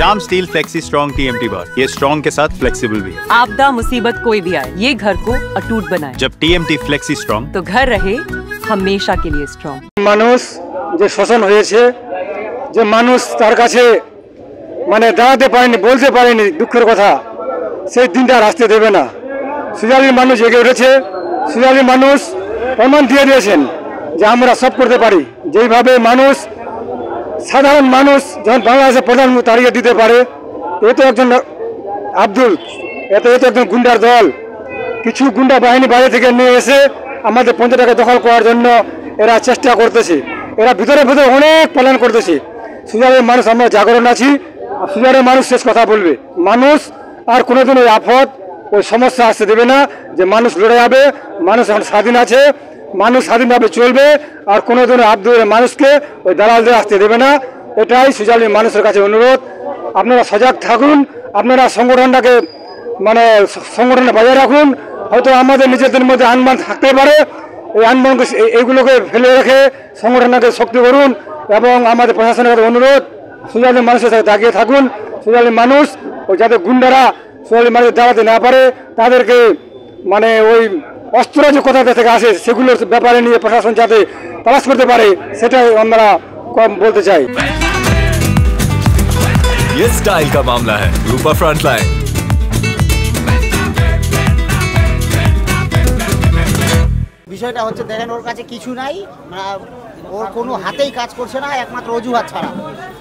नाम steel flexi strong TMT बार। ये strong के साथ फ्लेक्सिबल भी है। आपदा मुसीबत कोई भी आए, ये घर को अटूट बनाए। जब TMT फ्लेक्सी स्ट्रॉन्ग तो घर रहे हमेशा के लिए स्ट्रॉन्ग। মানুষ যে শোষণ হয়েছে, যে মানুষ তার কাছে মানে দাঁড়াতে পারেনি, বলতে পারেনি দুঃখের কথা, সেই দিনটা আসতে দেবে না। সুজালির মানুষ জেগে উঠেছে। সুজালির মানুষ প্রমাণ দিয়ে দিয়েছেন যে আমরা সব করতে পারি। যেইভাবে মানুষ, সাধারণ মানুষ যখন বাংলাদেশের প্রধানমন্ত্রী তাড়িয়ে দিতে পারে, এ তো একজন আব্দুল, এ তো একজন গুন্ডার দল। কিছু গুন্ডা বাহিনী বাইরে থেকে নিয়ে এসে আমাদের পঞ্চায়েতকে দখল করার জন্য এরা চেষ্টা করতেছে। এরা ভিতরে ভিতরে অনেক প্ল্যান করতেছে। সুজালের মানুষ আমরা জাগরণ আছি। সুজালের মানুষ শেষ কথা বলবে। মানুষ আর কোনোদিন ওই আফত, ওই সমস্যা আসতে দেবে না যে মানুষ লড়ে যাবে। মানুষ এখন স্বাধীন আছে, মানুষ স্বাধীনভাবে চলবে। আর কোনোদিন আব্দুলের মানুষকে ওই দালালদের আসতে দেবে না। এটাই সুজালের মানুষের কাছে অনুরোধ। আপনারা সজাগ থাকুন, আপনারা সংগঠনটাকে মানে সংগঠনে বজায় রাখুন। হয়তো আমাদের নিজেদের মধ্যে আনমান থাকতে পারে, এই আনমানকে এইগুলোকে ফেলে রেখে সংগঠনকে শক্তি করুন। এবং আমাদের প্রশাসনের কাছে অনুরোধ, সুজালের মানুষের সাথে দাঁড়িয়ে থাকুন। সুজালের মানুষ ওই যাতে গুন্ডারা সুজালের মানুষ দাঁড়াতে না পারে, তাদেরকে মানে ওই অস্ত্র যে কোথা থেকে আসে সেগুলোর ব্যাপারে নিয়ে প্রশাসন যাতে তালাশ করতে পারে, সেটাই আমরা কম বলতে চাই। ये स्टाइल का मामला है। रूपा फ्रंटलाइन। বিষয়টা হচ্ছে দেখেন, ওর কাছে কিছু নাই, ওর কোনো হাতেই কাজ করছে না একমাত্র অজুহাত ছাড়া।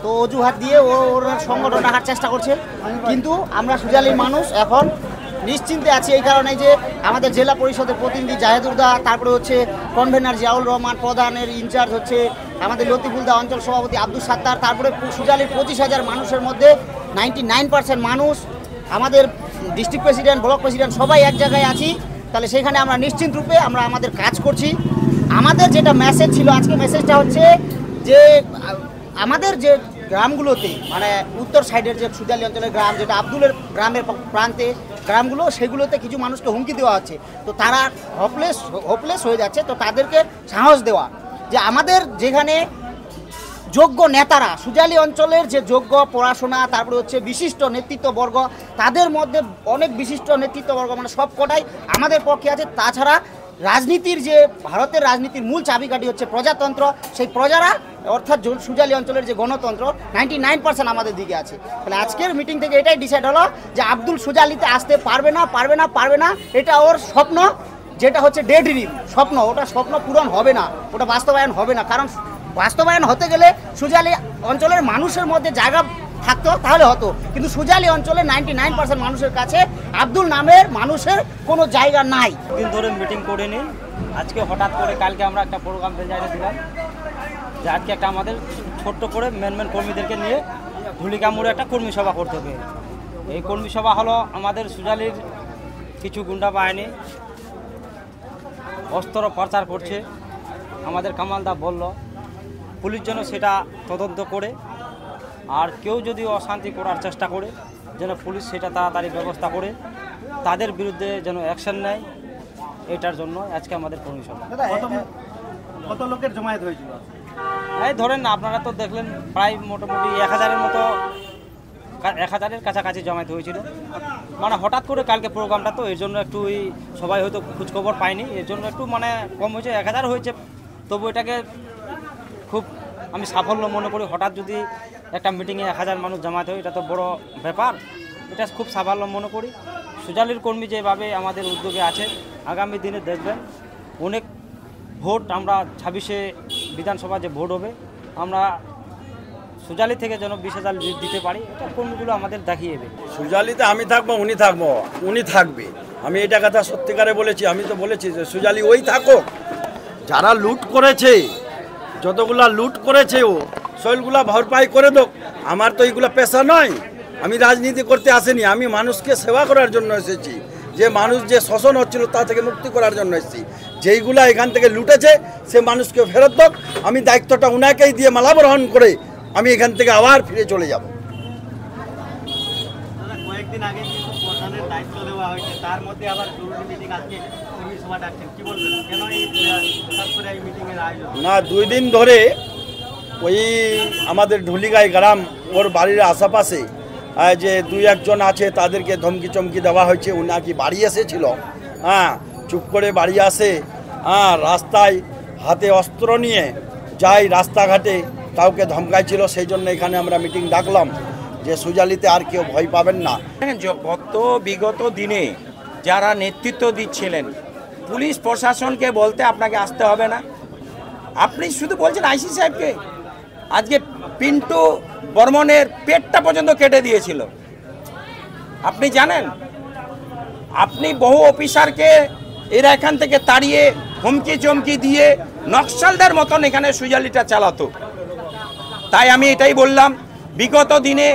তো অজুহাত দিয়ে ওর সংগঠন রাখার চেষ্টা করছে। কিন্তু আমরা সুজালির মানুষ এখন নিশ্চিন্তে আছি এই কারণে যে আমাদের জেলা পরিষদের প্রতিনিধি জাহেদুরদা, তারপরে হচ্ছে কনভেনার জিয়াউল রহমান, প্রধানের ইনচার্জ হচ্ছে আমাদের লতিফুলদা, অঞ্চল সভাপতি আব্দুল সাত্তার, তারপরে সুজালির 25,000 মানুষের মধ্যে 99% মানুষ, আমাদের ডিস্ট্রিক্ট প্রেসিডেন্ট, ব্লক প্রেসিডেন্ট সবাই এক জায়গায় আছি। তাহলে সেখানে আমরা নিশ্চিন্ত রূপে আমরা আমাদের কাজ করছি। আমাদের যেটা মেসেজ ছিল আজকে, মেসেজটা হচ্ছে যে আমাদের যে গ্রামগুলোতে মানে উত্তর সাইডের যে সুজালি অঞ্চলের গ্রাম, যেটা আব্দুলের গ্রামের প্রান্তে গ্রামগুলো, সেগুলোতে কিছু মানুষকে হুমকি দেওয়া হচ্ছে। তো তারা হোপলেস হয়ে যাচ্ছে। তো তাদেরকে সাহস দেওয়া যে আমাদের যেখানে যোগ্য নেতারা, সুজালি অঞ্চলের যে যোগ্য পড়াশোনা, তারপরে হচ্ছে বিশিষ্ট নেতৃত্ববর্গ, তাদের মধ্যে অনেক বিশিষ্ট নেতৃত্ববর্গ মানে সব কটাই আমাদের পক্ষে আছে। তাছাড়া রাজনীতির যে ভারতের রাজনীতির মূল চাবিকাঠি হচ্ছে প্রজাতন্ত্র, সেই প্রজারা অর্থাৎ সুজালি অঞ্চলের যে গণতন্ত্র 99% আমাদের দিকে আছে। তাহলে আজকের মিটিং থেকে এটাই ডিসাইড হলো যে আব্দুল সুজালিতে আসতে পারবে না। এটা ওর স্বপ্ন, যেটা হচ্ছে ডে ড্রিম স্বপ্ন, ওটা স্বপ্ন পূরণ হবে না, ওটা বাস্তবায়ন হবে না। কারণ বাস্তবায়ন হতে গেলে সুজালি অঞ্চলের মানুষের মধ্যে জায়গা থাকতো, তাহলে হতো। কিন্তু সুজালি অঞ্চলে 99% মানুষের কাছে আব্দুল নামের মানুষের কোনো জায়গা নাই। দিন ধরে মিটিং করিনি, আজকে হঠাৎ করে কালকে আমরা একটা প্রোগ্রাম বেজায় দিলাম যে আজকে একটা আমাদের ছোট্ট করে মেন কর্মীদেরকে নিয়ে ধুলিকামুড়ে একটা কর্মী সভা করতে হবে। এই কর্মী সভা হলো আমাদের সুজালির কিছু গুন্ডা বাহিনী অস্ত্র পাচার করছে। আমাদের কামালদা বলল পুলিশ যেন সেটা তদন্ত করে, আর কেউ যদি অশান্তি করার চেষ্টা করে যেন পুলিশ সেটা তাড়াতাড়ি ব্যবস্থা করে তাদের বিরুদ্ধে যেন অ্যাকশন নেয়। এটার জন্য আজকে আমাদের কর্মী সভা। কত লোকের জমায়েত হয়েছিল? এই ধরেন আপনারা তো দেখলেন প্রায় মোটামুটি 1000-এর মতো, 1000-এর কাছাকাছি জমায়েত হয়েছিল। মানে হঠাৎ করে কালকে প্রোগ্রামটা, তো এর জন্য একটু সবাই হয়তো খোঁজখবর পায়নি, এর জন্য একটু মানে কম হয়েছে, 1000 হয়েছে। তবু এটাকে খুব আমি সাফল্য মনে করি। হঠাৎ যদি একটা মিটিংয়ে 1000 মানুষ জমায়েত হয়, এটা তো বড় ব্যাপার, এটা খুব সাফল্য মনে করি। সুজালির কর্মী যেভাবে আমাদের উদ্যোগে আছে, আগামী দিনে দেখবেন অনেক ভোট, আমরা 26-এ বিধানসভা যে ভোট হবে, আমরা সুজালি থেকে যেন 20,000 দিতে পারি, এটা কর্মীগুলো আমাদের দেখিয়ে দেবে। সুজালিতে আমি থাকবো, উনি থাকবে। আমি এটা কথা সত্যিকারে বলেছি। আমি তো বলেছি যে সুজালি ওই থাকুক। যারা লুট করেছে, যতগুলা লুট করেছে ও সেগুলা ভরপাই করে দোক। আমার তো এইগুলো পেশা নয়, আমি রাজনীতি করতে আসিনি, আমি মানুষকে সেবা করার জন্য এসেছি। যে মানুষ যে শোষণ হচ্ছিল তা থেকে মুক্তি করার জন্য এসেছি। যেইগুলা এখান থেকে লুটেছে সে মানুষকে ফেরত দোক। আমি দায়িত্বটা উনাকেই দিয়ে মালাবরণ করে আমি এখান থেকে আবার ফিরে চলে যাব। কয়েকদিন আগে কিন্তু প্রধানের দায়িত্ব দেওয়া হয়েছে, তার মধ্যে আবার জরুরি মিটিং আজকে কর্মী সভা ডাকছেন, কি বলবেন? কেন এই মিটিংয়ের আয়োজন? না, 2 দিন ধরে ওই আমাদের ঢুলিগাই গ্রাম, ওর বাড়ির আশেপাশে যে দুই একজন আছে তাদেরকে ধমকি চমকি দেওয়া হয়েছে। ও নাকি বাড়ি এসেছিল, হ্যাঁ, চুপ করে বাড়ি আসে, হ্যাঁ, রাস্তায় হাতে অস্ত্র নিয়ে যাই, রাস্তাঘাটে কাউকে ধমকাইছিল। সেই জন্য এখানে আমরা মিটিং ডাকলাম যে সুজালিতে আর কেউ ভয় পাবেন না। বিগত দিনে যারা নেতৃত্ব দিচ্ছিলেন, পুলিশ প্রশাসনকে বলতে আপনাকে আসতে হবে না, আপনি শুধু বলছেন আইসি সাহেবকে। আজকে পিন্টু বর্মনের পেটটা পর্যন্ত কেটে দিয়েছিল, আপনি জানেন। আপনি বহু অফিসারকে এরা এখান থেকে তাড়িয়ে হুমকি চমকি দিয়ে নকশালদের মতন এখানে সুজালিটা চালাতো। তাই আমি এটাই বললাম, বিগত দিনে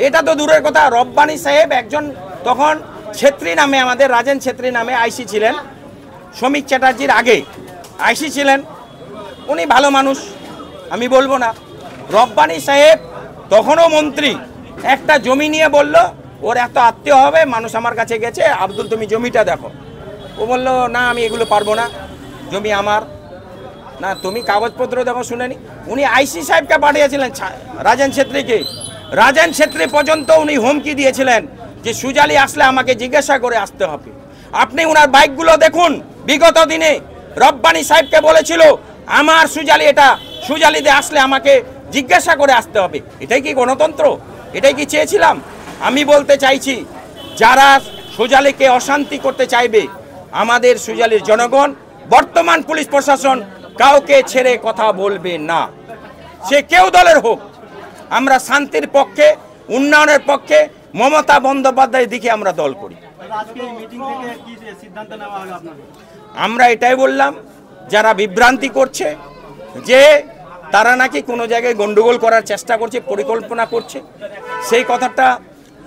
এটা তো দূরের কথা, রব্বানী সাহেব একজন তখন ছেত্রী নামে, আমাদের রাজেন ছেত্রী নামে আইসি ছিলেন, শ্রমিক চ্যাটার্জির আগে আইসি ছিলেন। উনি ভালো মানুষ, আমি বলবো না। রব্বানী সাহেব তখনও মন্ত্রী, একটা জমি নিয়ে বলল ওর এত আত্মীয় হবে, মানুষ আমার কাছে গেছে, আব্দুল তুমি জমিটা দেখো। ও বলল না আমি এগুলো পারবো না, জমি আমার না, তুমি কাগজপত্র দেখো। শুনেনি, উনি আইসি সাহেবকে পাঠিয়েছিলেন রাজেন ছেত্রীকে। রাজেন ছেত্রী পর্যন্ত উনি হুমকি দিয়েছিলেন যে সুজালি আসলে আমাকে জিজ্ঞাসা করে আসতে হবে। আপনি ওনার বাইকগুলো দেখুন, বিগত দিনে রব্বানী সাহেবকে বলেছিল আমার সুজালি, এটা সুজালিতে আসলে আমাকে জিজ্ঞাসা করে আসতে হবে। এটাই কি গণতন্ত্র? এটাই কি চেয়েছিলাম? আমি বলতে চাইছি, যারা সুজালিকে অশান্তি করতে চাইবে, আমাদের সুজালির জনগণ, বর্তমান পুলিশ প্রশাসন কাউকে ছেড়ে কথা বলবে না, সে কেউ দলের হোক। আমরা শান্তির পক্ষে, উন্নয়নের পক্ষে, মমতা বন্দ্যোপাধ্যায়ের দিকে আমরা দল করি। আমরা এটাই বললাম, যারা বিভ্রান্তি করছে যে তারা নাকি কোনো জায়গায় গন্ডগোল করার চেষ্টা করছে, পরিকল্পনা করছে, সেই কথাটা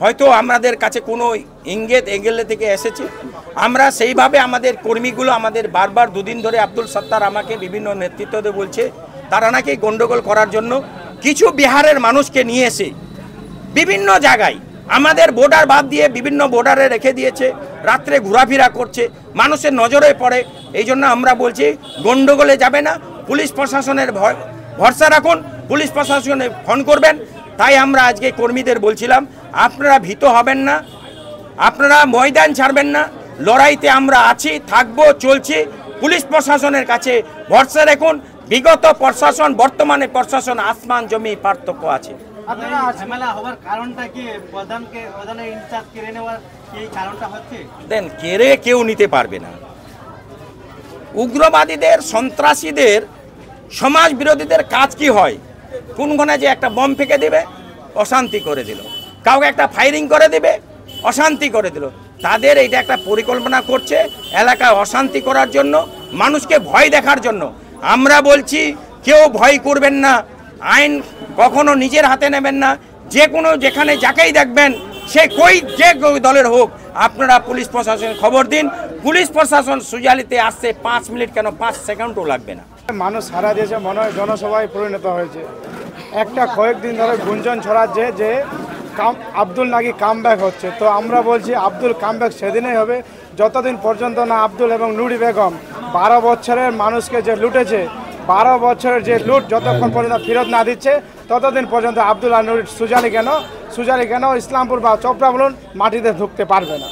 হয়তো আমাদের কাছে কোনো ইঙ্গিত এগেলে থেকে এসেছে। আমরা সেইভাবে আমাদের কর্মীগুলো আমাদের বারবার দুদিন ধরে আব্দুল সত্তার আমাকে বিভিন্ন নেতৃত্বতে বলছে তারা নাকি গন্ডগোল করার জন্য কিছু বিহারের মানুষকে নিয়ে এসে বিভিন্ন জায়গায় আমাদের বর্ডার বাদ দিয়ে বিভিন্ন বর্ডারে রেখে দিয়েছে, রাত্রে ঘোরাফেরা করছে, মানুষের নজরে পড়ে। এই জন্য আমরা বলছি গন্ডগোলে যাবে না, পুলিশ প্রশাসনের ভরসা রাখুন, পুলিশ প্রশাসনে ফোন করবেন। তাই আমরা আজকে কর্মীদের বলছিলাম আপনারা ভীত হবেন না, আপনারা ময়দান ছাড়বেন না, লড়াইতে আমরা আছি, থাকবো, চলছি। পুলিশ প্রশাসনের কাছে ভরসা রাখুন। বিগত প্রশাসন, বর্তমানে প্রশাসন আসমান জমি পার্থক্য আছে। দেন কেড়ে কেউ নিতে পারবে না। উগ্রবাদীদের, সন্ত্রাসীদের, সমাজ বিরোধীদের কাজ কি হয়? কোনখানে যে একটা বম ফেঁকে দেবে, অশান্তি করে দিল, কাউকে একটা ফায়ারিং করে দেবে, অশান্তি করে দিল। তাদের এইটা একটা পরিকল্পনা করছে এলাকায় অশান্তি করার জন্য, মানুষকে ভয় দেখার জন্য। আমরা বলছি কেউ ভয় করবেন না, আইন কখনো নিজের হাতে নেবেন না। যে কোনো যেখানে যাকেই দেখবেন, সে যে দলের হোক, আপনারা পুলিশ প্রশাসনের খবর দিন। পুলিশ প্রশাসন সুজালিতে আসছে 5 মিনিট কেন 5 সেকেন্ডও লাগবে না। মানুষ সারা দেশে মনে হয় জনসভায় পরিণত হয়েছে। একটা কয়েকদিন ধরে গুঞ্জন ছড়াচ্ছে যে আব্দুল নাকি কামব্যাক হচ্ছে। তো আমরা বলছি আব্দুল কামব্যাক সেদিনই হবে যতদিন পর্যন্ত না আব্দুল এবং নুরি বেগম 12 বছরের মানুষকে যে লুটেছে, 12 বছরের যে লুট যতক্ষণ পর্যন্ত ফেরত না দিচ্ছে, ততদিন পর্যন্ত আব্দুল আর নুরি সুজালি কেন ইসলামপুর বা চোপড়া বলুন মাটিতে ঢুকতে পারবে না।